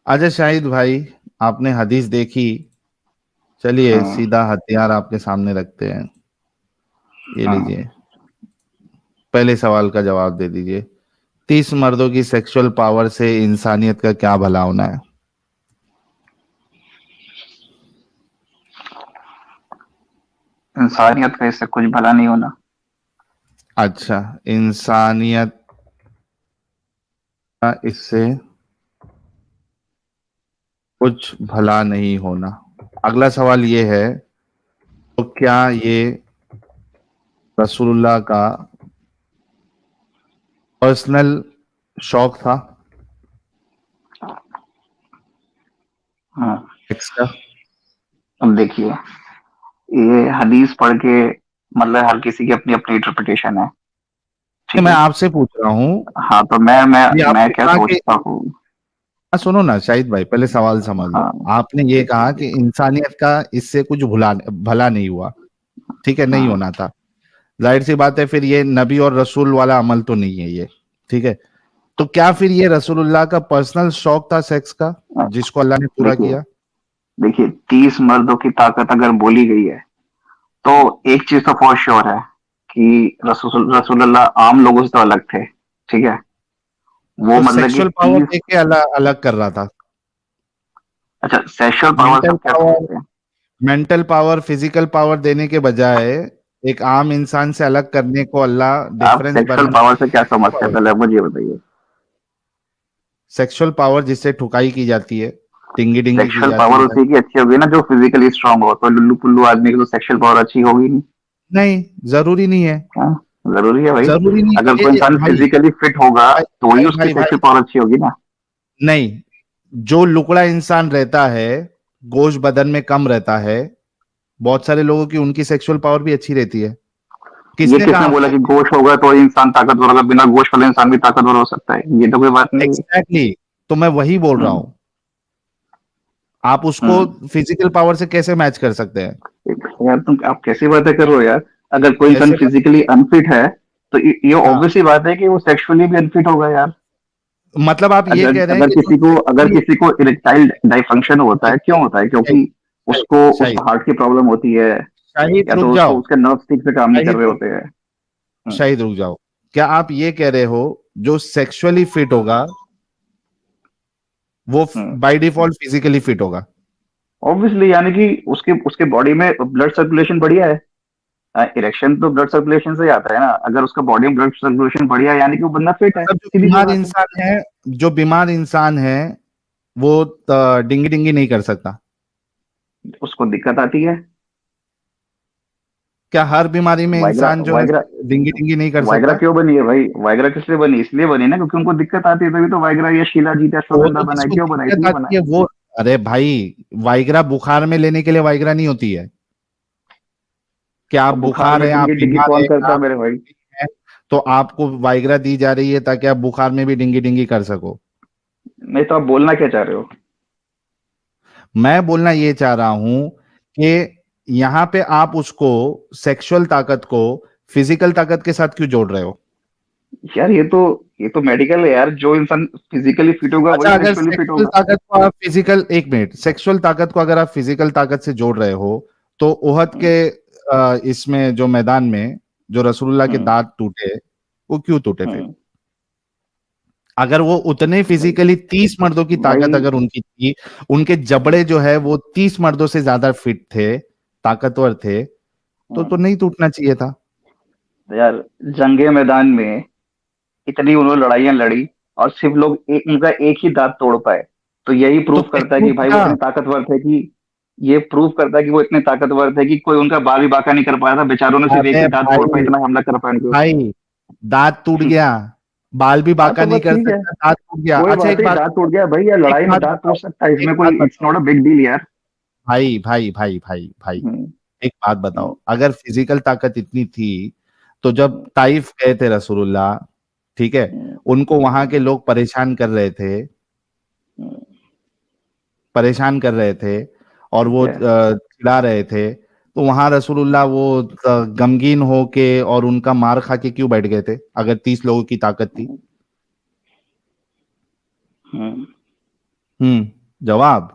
अच्छा शाहिद भाई, आपने हदीस देखी? चलिए हाँ। सीधा हथियार आपके सामने रखते हैं। ये हाँ। लीजिए, पहले सवाल का जवाब दे दीजिए। 30 मर्दों की सेक्सुअल पावर से इंसानियत का क्या भला होना है? इंसानियत का इससे कुछ भला नहीं होना। अच्छा, इंसानियत का इससे कुछ भला नहीं होना। अगला सवाल ये है, तो क्या ये रसूलुल्लाह का पर्सनल शौक था हाँ। सेक्स का? अब देखिए, ये हदीस पढ़ के मतलब हर किसी की अपनी अपनी इंटरप्रिटेशन है। ये ठीक मैं है। आपसे पूछ रहा हूँ। हाँ, तो मैं आपने क्या कहा कि, सोचता हूँ। सुनो ना शाहिद भाई, पहले सवाल समझ लो। हाँ। आपने ये कहा कि इंसानियत का इससे कुछ भला नहीं हुआ। ठीक है, नहीं हाँ। होना था। जाहिर सी बात है, फिर ये नबी और रसूल वाला अमल तो नहीं है ये। ठीक है, तो क्या फिर ये रसूलुल्लाह का पर्सनल शौक था सेक्स का, जिसको अल्लाह ने पूरा देखिए किया? देखिए 30 मर्दों की ताकत अगर बोली गई है, तो एक चीज तो फॉर श्योर है कि रसूलुल्लाह आम लोगों से तो अलग थे। ठीक है। वो तो मतलब कि सेक्सुअल पावर 30। देके अलग अलग कर रहा था। अच्छा, सेक्सुअल पावर मेंटल सब क्या पावर, समझते हैं? मेंटल पावर, फिजिकल पावर देने के बजाय एक आम इंसान से अलग करने को अल्लाह आप डिफरेंस सेक्सुअल बनाने पावर से क्या की समझते हैं, पावर। पहले मुझे ये बताइए। सेक्सुअल पावर जिससे ठुकाई की जाती है, टिंगी डिंगी की सेक्सुअल जाती पावर है। उसी की अच्छी होगी ना जो फिजिकली स्ट्रांग हो, तो लुल्लू पुल्लू आदमी की तो सेक्सुअल पावर अच्छी होगी नहीं। नहीं, जरूरी नहीं है। हाँ, जरूरी है भाई। जरूरी नहीं अगर है कोई इंसान भाई। फिजिकली फिट होगा भाई तो ही भाई उसकी भाई, सेक्सुअल भाई पावर अच्छी होगी ना। नहीं, जो लुकड़ा इंसान रहता है, गोश्त बदन में कम रहता है, बहुत सारे लोगों की उनकी सेक्सुअल पावर भी अच्छी रहती है। ये किसने कहा किसने बोला आपको? कि गोश्त होगा तो ही इंसान ताकतवर होगा? बिना गोश्त वाला इंसान भी ताकतवर हो सकता है, ये तो कोई बात नहीं है। एग्जैक्टली exactly, तो मैं वही बोल रहा हम्म। हूं। आप उसको हम्म। फिजिकल पावर से कैसे मैच कर सकते हैं? यार तुम आप कैसी बातें कर रहे हो यार। अगर कोई इंसान कैसे फिजिकली अनफिट है तो ये हाँ, ऑब्वियस सी बात है कि वो सेक्सुअली भी अनफिट होगा यार। मतलब आप ये अगर कह रहे हैं अगर कि जो किसी को इरेक्टाइल डाइफंक्शन होता है, क्यों होता है? क्योंकि शाहिद उसको शाहिद उसको हार्ट की प्रॉब्लम होती है, शाहिद या रुक तो उसको जाओ। उसके नर्व ठीक से काम नहीं कर शाहिद रहे रुक होते हैं। हम्म। शाहिद रुक जाओ। क्या आप ये कह रहे हो, जो सेक्सुअली फिट होगा वो हम्म। बाय डिफॉल्ट फिजिकली फिट होगा? मतलब सीधी सी बात है। जो बीमार इंसान है वो डिंगी डिंगी नहीं कर सकता? उसको दिक्कत आती है। क्या हर बीमारी में वाइग्रा इंसान जो है वाइग्रा डिंगी डिंगी नहीं कर वाइग्रा सकता? क्यों बनी है भाई? वाइग्रा किस लिए बनी? इसलिए बनी ना क्योंकि उनको दिक्कत आती है, तभी तो वाइग्रा या शिलाजीत या वो अश्वगंधा तो बना है। जिसको क्यों बना है? दिक्कत इसलिए बना आती है। है वो, अरे भाई, वाइग्रा बुखार में लेने के लिए वाइग्रा नहीं होती है। क्या आप और बुखार बुखार में है, आप टिंगी टिंगी बीमार कौन है, करता है आप मेरे भाई? है, तो आपको वाइग्रा दी जा रही है ताकि आप बुखार में भी डिंगी डिंगी कर सको। नहीं तो आप बोलना क्या चाह रहे हो? मैं बोलना ये चाह रहा हूं कि यहां पे आप उसको, सेक्सुअल ताकत को फिजिकल ताकत के साथ क्यों जोड़ रहे हो? यार ये तो मेडिकल है यार। जो इंसान फिजिकली फिट होगा वही अच्छा, अगर सेक्सुअली फिट सेक्सुअल होगा। ताकत को आप फिजिकल, एक मिनट, सेक्सुअल ताकत को अगर आप फिजिकल ताकत से जोड़ रहे हो, तो ओहद हम्म। के इसमें जो मैदान में जो रसूलुल्लाह के हम्म। दांत टूटे, वो क्यों टूटे फिर? हम्म। अगर वो उतने भाई फिजिकली 30 मर्दों की ताकत भाई अगर उनकी थी, उनके जबड़े जो है वो 30 मर्दों से ज्यादा फिट थे, ताकतवर थे, तो हम्म। नहीं टूटना चाहिए था? यार, जंगे मैदान में इतनी उन्होंने लड़ाइयां लड़ी और सिर्फ उनका एक ही दांत तोड़ पाए। तो यही तो प्रूफ फिर करता है कि क्यों भाई वो टूटा? इतने ताकतवर थे कि ये प्रूफ करता है कि वो इतने ताकतवर थे कि कोई उनका बाल भी बांका नहीं कर पाया था। बेचारों ने सिर्फ एक अबे ही दांत तोड़ पाया, भाई, इतना हमला कर पाया उनके ऊपर। भाई दांत टूट गया, बाल भी हाँ बांका तो नहीं बस कर ठीक है। सकता, दांत टूट गया। कोई अच्छा बात एक नहीं, बात दांत बताओ, टूट गया भाई, या एक लड़ाई में बात दांत टूट बताओ, सकता है, एक इसमें बात कोई इट्स बताओ, नॉट अ बिग डील यार। भाई भाई भाई भाई भाई, हम्म। एक बात हम्म। बताओ, अगर फिजिकल ताकत इतनी थी, तो जब हम्म। ताइफ गए थे रसूलुल्लाह, ठीक है, हम्म। उनको वहां हम्म। के लोग परेशान कर रहे थे, हम्म। परेशान कर रहे थे, और ठीक वो है। चिढ़ा रहे थे, तो वहां रसूलुल्लाह वो गमगीन होके और उनका मार खा के क्यों बैठ गए थे, अगर 30 लोगों की ताकत थी? हम्म। जवाब।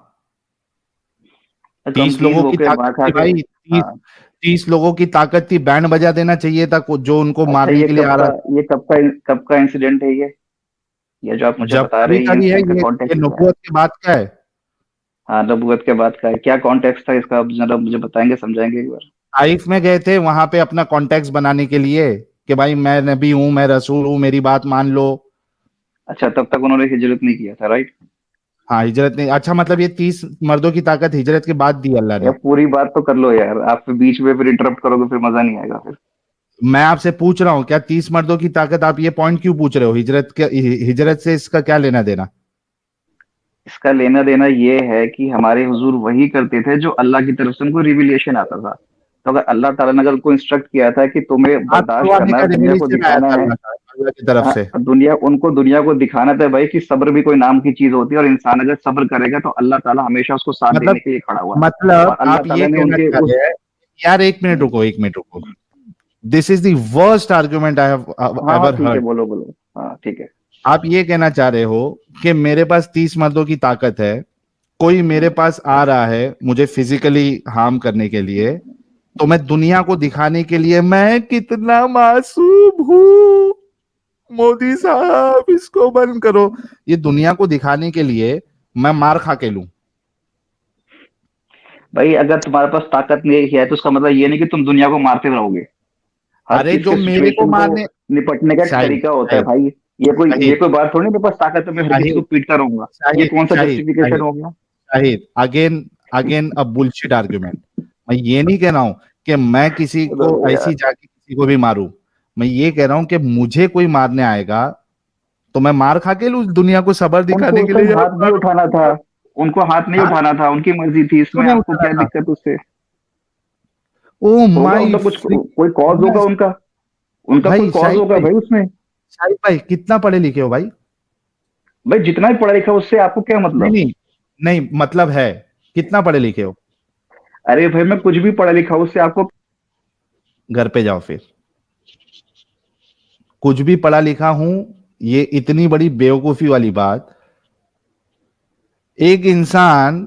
30 गमगीन लोगों की होके मार ताकत खा थी के। भाई, 30 हाँ। 30 लोगों की ताकत थी, बैंड बजा देना चाहिए था जो उनको अच्छा, मारने के लिए आ रहा था। ये कब का इंसिडेंट है ये जो आप मुझे जब बता रहे कभी हैं, का भी है इनका ये कॉन्टेक्स्ट क्या है? नबूवत के बाद का है। हाँ, नबूवत के बाद का है, क्या कॉन्टेक्स्ट था इसका? आप जरा मुझे बताएंगे, समझाएंगे एक बार? ताइफ में गए थे वहां पे अपना कॉन्टेक्स्ट बनाने के लिए कि भाई मैं नबी हूं, मैं रसूल हूं, मेरी बात मान लो। अच्छा, तब तक उन्होंने हिजरत नहीं किया था, राइट? हाँ हिजरत नहीं, अच्छा मतलब ये 30 मर्दों की ताकत हिजरत के बाद दी अल्लाह यार ने। पूरी बात तो कर लो यार, आप फिर बीच में फिर इंटरप्ट करोगे, फिर मजा नहीं आएगा फिर। मैं आपसे पूछ रहा हूँ क्या 30 मर्दों की ताकत, आप ये पॉइंट क्यों पूछ रहे हो? हिजरत से इसका क्या लेना देना? इसका लेना देना ये है कि हमारे हुजूर वही करते थे जो अल्लाह की तरफ से उनको रिविलेशन आता था। तो अगर अल्लाह ताला ने अगर उनको इंस्ट्रक्ट किया था कि तुम्हें बात बर्दाश्त करवाने करना का है, दुनिया को रिवलेशन आया दिखाना था है। अल्लाह की तरफ से। दुनिया को दिखाना था भाई कि सब्र भी कोई नाम की चीज होती है, और इंसान अगर सब्र करेगा तो अल्लाह ताला हमेशा उसको साथ देने मतलब के लिए खड़ा हुआ है। मतलब और अल्लाह आप ये ताला ने कहना उनके चाह उस। रहे हैं, यार एक मिनट रुको, एक मिनट रुको। This is the worst argument I have हाँ हाँ, एवर ठीक है, हर्ड। बोलो बोलो। हाँ, ठीक है। आप ये कहना चाह रहे हो कि मेरे पास 30 मर्दों की ताकत है, कोई मेरे हम्म, पास आ रहा है मुझे फिजिकली हार्म करने के लिए, तो मैं दुनिया को दिखाने के लिए मैं कितना मासूम हूं, मोदी साहब इसको बंद करो, ये दुनिया को दिखाने के लिए मैं मार खा के लूं। भाई अगर तुम्हारे पास ताकत नहीं है तो उसका मतलब ये नहीं कि तुम दुनिया को मारते रहोगे। हर अरे चीज जो के मेरे को सिचुएशन को मारने, निपटने का एक शाहिद तरीका होता है शाहिद भाई। ये शाहिद कोई बात थोड़ी, मेरे पास ताकत है मैं हर किसी को शाहिद पीटता रहूंगा। ये शाहिद कौन सा शाहिद जस्टिफिकेशन शाहिद हो गया? Shahid again again a bullshit argument. मैं ये नहीं कह रहा हूं कि मैं किसी चलो को यार। ऐसी जाके किसी को भी मारूं। मैं ये कह रहा हूं कि मुझे कोई मारने आएगा तो मैं मार खा के लूं दुनिया को सबर उनको दिखाने उस के लिए, टाइम यार हाथ नहीं मारो। उठाना था। उनको हाथ नहीं हाथ उठाना था, उनकी मर्जी थी, क्यों इसमें नहीं आपको उठाना क्या था? दिक्कत उससे? ओ होगा माय उनका कुछ, फ्री। कोई कॉज होगा उनका। उनका कोई भाई कॉज होगा भाई उसमें। शाहिद भाई कितना पढ़े लिखे हो भाई? भाई जितना भी पढ़ा लिखा उससे आपको क्या नहीं मतलब? नहीं नहीं, मतलब है कितना पढ़े लिखे हो? अरे भाई मैं कुछ भी पढ़ा लिखा उससे आपको। घर पे जाओ फिर। कुछ भी पढ़ा लिखा हूं, ये इतनी बड़ी बेवकूफी वाली बात। एक इंसान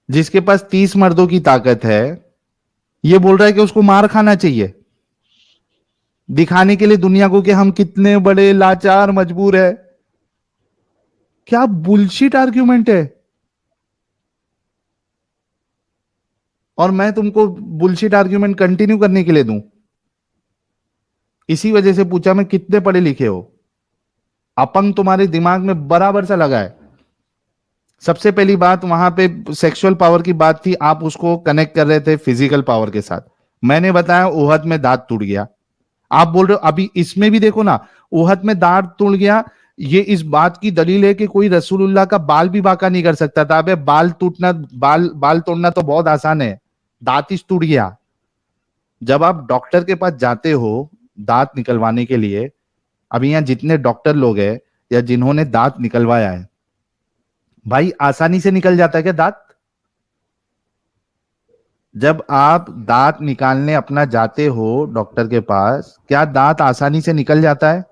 जिसके पास 30 मर्दों की ताकत है, ये बोल रहा है कि उसको मार खाना चाहिए दिखाने के लिए दुनिया को कि हम कितने बड़े लाचार मजबूर है। क्या बुलशिट आर्ग्यूमेंट है। और मैं तुमको बुलशिट आर्ग्यूमेंट कंटिन्यू करने के लिए दूं? इसी वजह से पूछा मैं कितने पढ़े लिखे हो। अपंग तुम्हारे दिमाग में बराबर सा लगा है। सबसे पहली बात वहां पे सेक्सुअल पावर की बात थी, आप उसको कनेक्ट कर रहे थे फिजिकल पावर के साथ। मैंने बताया ओहद में दांत टूट गया, आप बोल रहे हो अभी इसमें भी देखो ना, ओहद में दांत टूट गया। ये इस बात की दलील है कि कोई रसूलुल्लाह का बाल भी बांका नहीं कर सकता था। अबे बाल टूटना, बाल बाल तोड़ना तो बहुत आसान है, दांत ही टूट गया। जब आप डॉक्टर के पास जाते हो दांत निकलवाने के लिए, अभी यहाँ जितने डॉक्टर लोग हैं या जिन्होंने दांत निकलवाया है, भाई आसानी से निकल जाता है क्या दांत? जब आप दांत निकालने अपना जाते हो डॉक्टर के पास, क्या दांत आसानी से निकल जाता है?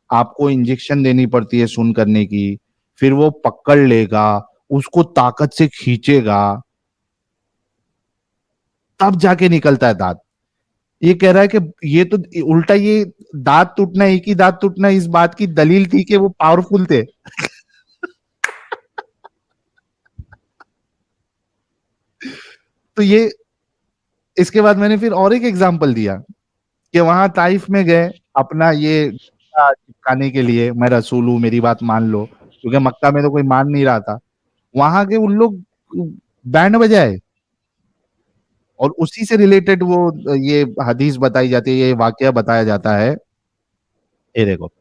आपको इंजेक्शन देनी पड़ती है सुन करने की, फिर वो पकड़ लेगा, उसको ताकत से खींचेगा, तब जाके निकलता है दांत। ये कह रहा है कि ये तो उल्टा, ये दांत टूटना, एक ही दांत टूटना इस बात की दलील थी कि वो पावरफुल थे। तो ये, इसके बाद मैंने फिर और एक एग्जांपल दिया कि वहां ताइफ में गए अपना ये चिपकाने के लिए, मैं रसूल हूं मेरी बात मान लो, क्योंकि मक्का में तो कोई मान नहीं रहा था। वहां के उन लोग बैंड बजाए, और उसी से रिलेटेड वो ये हदीस बताई जाती है, ये वाकया बताया जाता है। ये देखो,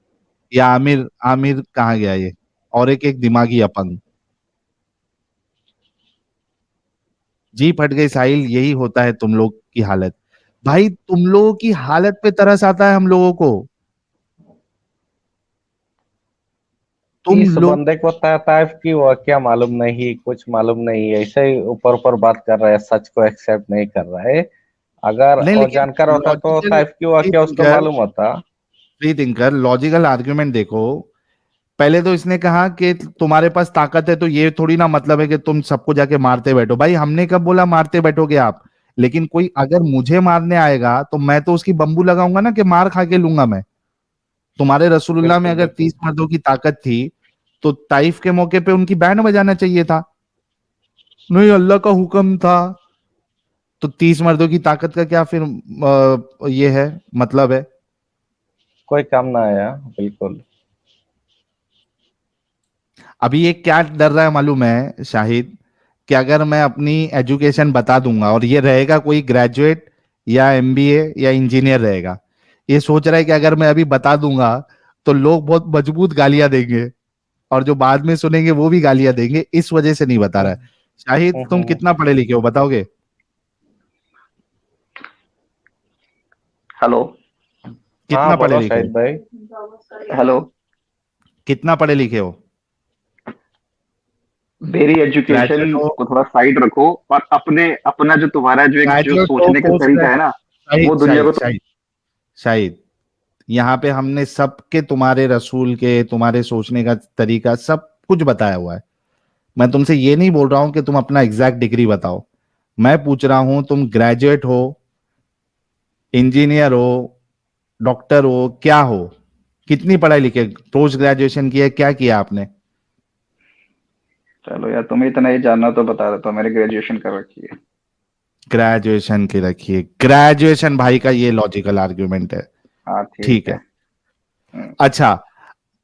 ये आमिर आमिर कहाँ गया ये, और एक एक दिमागी अपंग। जी फट गई साहिल, यही होता है तुम लोग की हालत। भाई तुम लोगों की हालत पे तरस आता है हम लोगों को। तुम इस लोग, बंदे को ताइफ की वाकया मालूम नहीं, कुछ मालूम नहीं, ऐसे ही ऊपर ऊपर बात कर रहा है, सच को एक्सेप्ट नहीं कर रहा है। अगर नहीं वो लेकिन जानकार होता तो लॉजिकल ताइफ की फ्री वाकया उसको थिंकर, मालूम होता। फ्री थिंकर लॉजिकल आर्ग्यूमेंट देखो। पहले तो इसने कहा कि तुम्हारे पास ताकत है तो ये थोड़ी ना मतलब है कि तुम सबको जाके मारते बैठो। भाई हमने कब बोला मारते बैठोगे आप? लेकिन कोई अगर मुझे मारने आएगा तो मैं तो उसकी बम्बू लगाऊंगा ना कि मार खा के लूंगा मैं। तुम्हारे रसूलुल्लाह में बिल्कुल अगर बिल्कुल 30 मर्दों की ताकत थी तो ताइफ के मौके पे उनकी बैंड बजाना चाहिए था। नहीं, अल्लाह का हुक्म था। तो 30 मर्दों की ताकत का क्या फिर ये है, मतलब है? कोई काम ना आया, बिल्कुल। अभी ये क्या डर रहा है मालूम है शाहिद? कि अगर मैं अपनी एजुकेशन बता दूंगा और ये रहेगा कोई ग्रेजुएट या एमबीए या इंजीनियर रहेगा, ये सोच रहा है कि अगर मैं अभी बता दूंगा तो लोग बहुत मजबूत गालियां देंगे और जो बाद में सुनेंगे वो भी गालियां देंगे, इस वजह से नहीं बता रहा है। शाहिद तुम हम्म। कितना पढ़े लिखे हो बताओगे? हेलो। कितना हाँ पढ़े बोलो लिखे हो? शाहिद भाई। हेलो। कितना पढ़े लिखे हो? मेरी ग्रेजुएट एजुकेशन हो? को थोड़ा साइड रखो और अपने अपना जो तुम्हारा जो ग्रेजुएट हो, सोचने का पोस्ट तरीका ग्रेजुएट? है ना, वो शाहिद दुनिया शाहिद को शाहिद शाहिद, यहाँ पे हमने सबके, तुम्हारे रसूल के, तुम्हारे सोचने का तरीका सब कुछ बताया हुआ है। मैं तुमसे ये नहीं बोल रहा हूं कि तुम अपना एग्जैक्ट डिग्री बताओ। मैं पूछ रहा हूं तुम ग्रेजुएट हो, इंजीनियर हो, डॉक्टर हो, क्या हो? कितनी पढ़ाई लिखे, पोस्ट ग्रेजुएशन की है, क्या किया आपने? चलो यार, तुम्हें इतना ही जानना तो बता देता हूँ, मैंने ग्रेजुएशन कर रखी है। ग्रेजुएशन की रखिए, ग्रेजुएशन भाई का ये लॉजिकल आर्ग्यूमेंट है। हाँ ठीक ठीक है। है। अच्छा,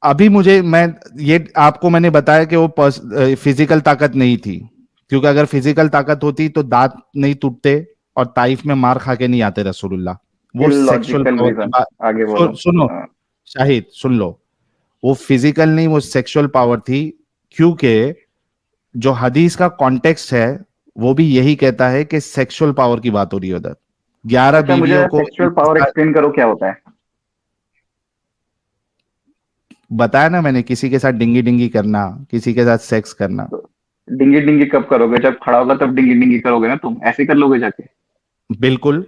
अभी मुझे मैं ये आपको मैंने बताया कि वो फिजिकल ताकत नहीं थी, क्योंकि अगर फिजिकल ताकत होती तो दांत नहीं टूटते और ताइफ में मार खा के नहीं आते रसूलुल्लाह। वो सेक्सुअल इलॉजिकल पावर की रीजन। बात। आगे बोलो। सुनो हाँ। शाहिद, सुन लो। वो फिजिकल नहीं, वो सेक्सुअल पावर थी, क्योंकि जो हदीस का कॉन्टेक्स्ट है वो भी यही कहता है कि सेक्सुअल पावर की बात हो रही है उधर। 11 अच्छा, मुझे बीवियों को सेक्सुअल पावर एक्सप्लेन करो, क्या होता है? बताया ना मैंने, किसी के साथ डिंगी डिंगी करना, किसी के साथ सेक्स करना। तो डिंगी डिंगी कब करोगे? जब खड़ा होगा तब डिंगी डिंगी करोगे ना? तुम ऐसे कर लोगे जाके? बिल्कुल।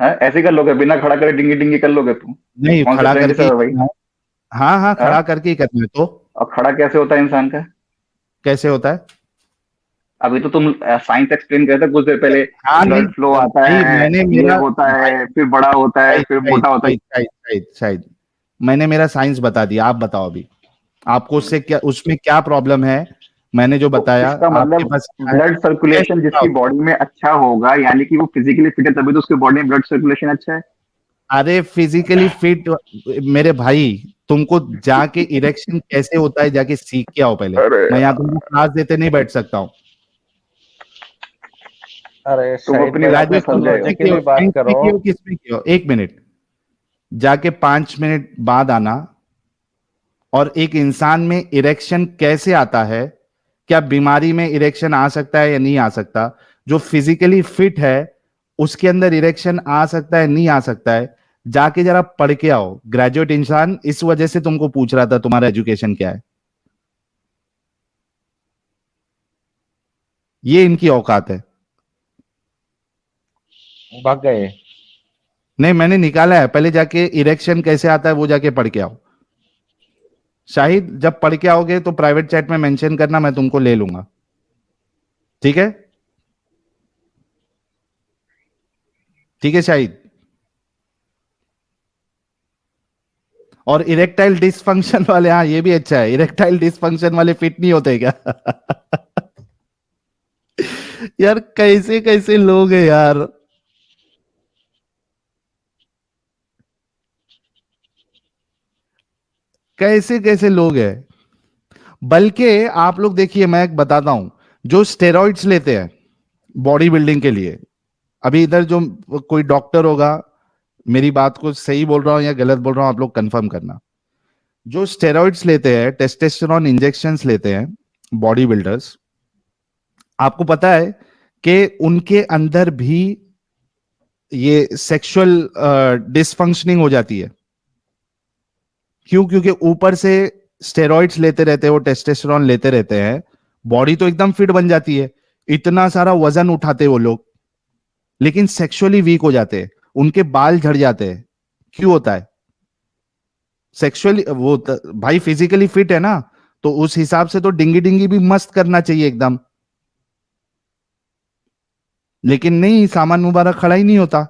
हाँ, ऐसे कर लोगे? बिना खड़ा करे डिंगी डिंगी कर लोगे तुम? नहीं, कौन सा खड़ा ट्रेंड करके ही है भाई? करना है। हाँ हाँ, हाँ? खड़ा करके ही करना है तो। और खड़ा कैसे होता है इंसान का? कैसे होता है? अभी तो तुम साइंस एक्सप्लेन कर रहे थे कुछ देर पहले। हाँ नहीं, ब्लड फ्लो आता भाई है, मैंने ये मेरा होता भाई, है, फिर बड़ा होता है, शायद फिर शायद मोटा होता है। शायद शायद शायद शायद मैंने मेरा साइंस बता दिया, आप बताओ अभी। आपको उससे क्या, उसमें क्या प्रॉब्लम है? मैंने जो तो बताया इसका आपके मतलब पास क्या है? ब्लड सर्कुलेशन जिसकी बॉडी में अच्छा होगा, यानी कि वो फिजिकली फिट है, तभी तो उसके बॉडी में ब्लड सर्कुलेशन अच्छा है। अरे फिजिकली फिट मेरे भाई, तुमको जाके इरेक्शन कैसे होता है जाके सीख के आओ पहले। अरे मैं यहाँ यार, तुमको क्लास देते नहीं बैठ सकता हूँ। अरे तुम शाहिद अपनी भाई, बात में आप तो फंस ग्रेजुएशन गए हो। लॉजिकली बात साइंस में करो। की हो, किसमें की हो? एक मिनट, जाके 5 मिनट बाद आना और एक इंसान में इरेक्शन कैसे आता है, क्या बीमारी में इरेक्शन आ सकता है या नहीं आ सकता, जो फिजिकली फिट है उसके अंदर इरेक्शन आ सकता है नहीं आ सकता है, जाके जरा पढ़ के आओ। ग्रेजुएट इंसान, इस वजह से तुमको पूछ रहा था तुम्हारा एजुकेशन क्या है। ये इनकी औकात है। भाग गए। नहीं, मैंने निकाला है, पहले जाके इरेक्शन कैसे आता है वो जाके पढ़ के आओ। शाहिद, जब पढ़ के आओगे तो प्राइवेट चैट में मेंशन करना, मैं तुमको ले लूंगा। ठीक है? ठीक है शाहिद। और इरेक्टाइल डिसफंक्शन वाले, हाँ ये भी अच्छा है, इरेक्टाइल डिसफंक्शन वाले फिट नहीं होते क्या? यार कैसे कैसे लोग हैं यार। कैसे कैसे लोग हैं। बल्कि आप लोग देखिए, मैं एक बताता हूं, जो स्टेरॉइड्स लेते हैं बॉडी बिल्डिंग के लिए, अभी इधर जो कोई डॉक्टर होगा, मेरी बात को सही बोल रहा हूं या गलत बोल रहा हूं आप लोग कंफर्म करना। जो स्टेरॉइड्स लेते हैं, टेस्टोस्टेरोन इंजेक्शंस लेते हैं बॉडी बिल्डर्स, आपको पता है कि उनके अंदर भी ये सेक्सुअल डिसफंक्शनिंग हो जाती है। क्यों? क्योंकि ऊपर से स्टेरॉइड्स लेते रहते हैं, वो टेस्टोस्टेरोन लेते रहते हैं, बॉडी तो एकदम फिट बन जाती है, इतना सारा वजन उठाते वो लोग, लेकिन सेक्सुअली वीक हो जाते हैं, उनके बाल झड़ जाते हैं। क्यों होता है? सेक्सुअली वो भाई फिजिकली फिट है ना, तो उस हिसाब से तो डिंगी डिंगी भी मस्त करना चाहिए एकदम, लेकिन नहीं, सामान मुबारक खड़ा ही नहीं होता,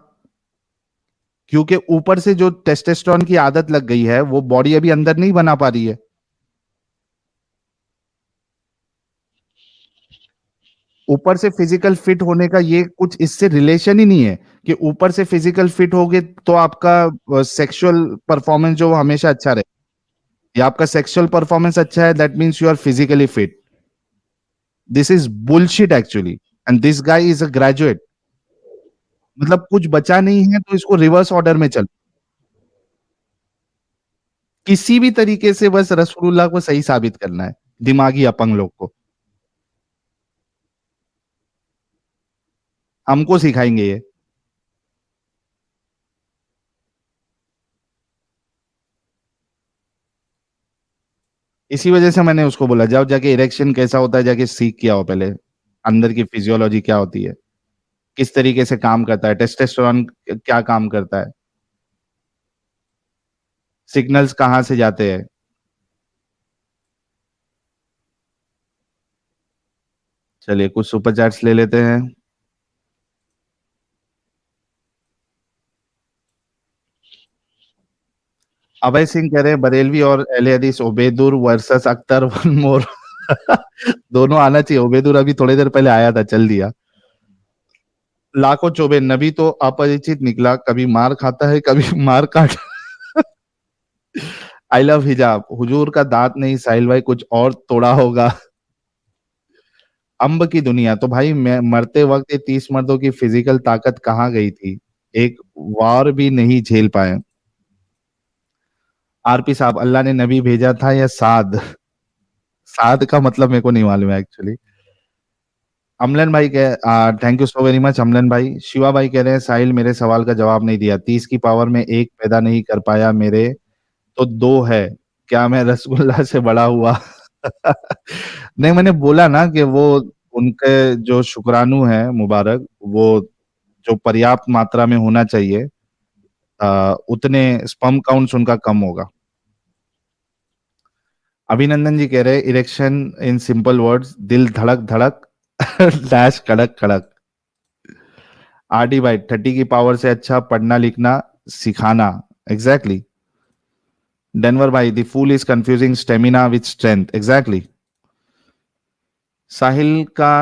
क्योंकि ऊपर से जो टेस्टोस्टेरोन की आदत लग गई है वो बॉडी अभी अंदर नहीं बना पा रही है। ऊपर से फिजिकल फिट होने का ये कुछ इससे रिलेशन ही नहीं है कि ऊपर से फिजिकल फिट होगे तो आपका सेक्सुअल परफॉर्मेंस जो वो हमेशा अच्छा रहे, या आपका सेक्सुअल परफॉर्मेंस अच्छा है that means you are physically fit. This is bullshit actually, and this guy is a graduate. मतलब कुछ बचा नहीं है तो इसको रिवर्स ऑर्डर में चल, किसी भी तरीके से बस रसूलुल्लाह को सही साबित करना है, दिमागी अपंग लोग को। हमको सिखाएंगे ये। इसी वजह से मैंने उसको बोला जाओ जाके इरेक्शन कैसा होता है जाके सीख के आओ पहले, अंदर की फिजियोलॉजी क्या होती है, किस तरीके से काम करता है, टेस्टोस्टेरोन क्या काम करता है, सिग्नल्स कहां से जाते हैं। चलिए कुछ सुपर चैट्स ले लेते हैं। अभय सिंह कह रहे हैं बरेलवी और अहले हदीस Ubaidur versus Akhtar one more. दोनों आना चाहिए, उबैदुर अभी थोड़ी देर पहले आया था, चल दिया। लाखों चौबे, नबी तो अपरिचित निकला, कभी मार खाता है कभी मार काट। आई लव हिजाब, हुजूर का दांत नहीं साहिल भाई, कुछ और तोड़ा होगा। अम्ब की दुनिया, तो भाई मैं मरते वक्त ये 30 मर्दों की फिजिकल ताकत कहाँ गई थी, एक वार भी नहीं झेल पाए। आरपी साहब, अल्लाह ने नबी भेजा था या साद? साद का मतलब मेरे को नहीं मालूम है एक्चुअली। अमलन भाई कह, thank you so very much Amlan भाई। शिवा भाई कह रहे हैं साहिल मेरे सवाल का जवाब नहीं दिया, 30 की पावर में एक पैदा नहीं कर पाया मेरे, तो दो है, क्या मैं रसगुल्ला से बड़ा हुआ? नहीं, मैंने बोला ना कि वो उनके जो शुक्राणु है मुबारक, वो जो पर्याप्त मात्रा में होना चाहिए, उतने स्पर्म काउंट्स उनका कम होगा। अभिनंदन जी कह रहे हैं इरेक्शन इन सिंपल वर्ड्स, दिल धड़क धड़क डैश कड़क कड़क। आरडी भाई, 30 की पावर से अच्छा पढ़ना लिखना सिखाना, एग्जैक्टली। डेनवर भाई, the fool is confusing stamina with strength, exactly. Sahil का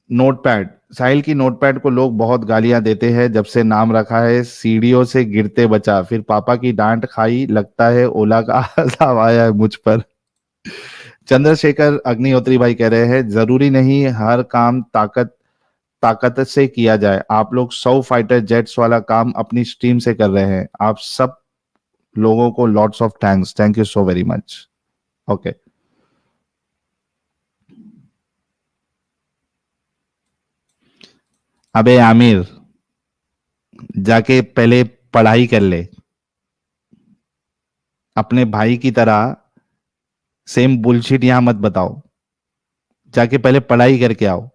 नोटपैड, साहिल की नोटपैड को लोग बहुत गालियां देते हैं, जब से नाम रखा है सीढ़ियों से गिरते बचा, फिर पापा की डांट खाई, लगता है ओला का अजाब आया है मुझ पर। चंद्रशेखर अग्निहोत्री भाई कह रहे हैं जरूरी नहीं हर काम ताकत ताकत से किया जाए, आप लोग 100 फाइटर जेट्स वाला काम अपनी स्ट्रीम से कर रहे हैं, आप सब लोगों को lots of thanks, thank you so very much. Okay, अबे आमिर, जाके पहले पढ़ाई कर ले, अपने भाई की तरह सेम बुलशिट यहां मत बताओ, जाके पहले पढ़ाई करके आओ।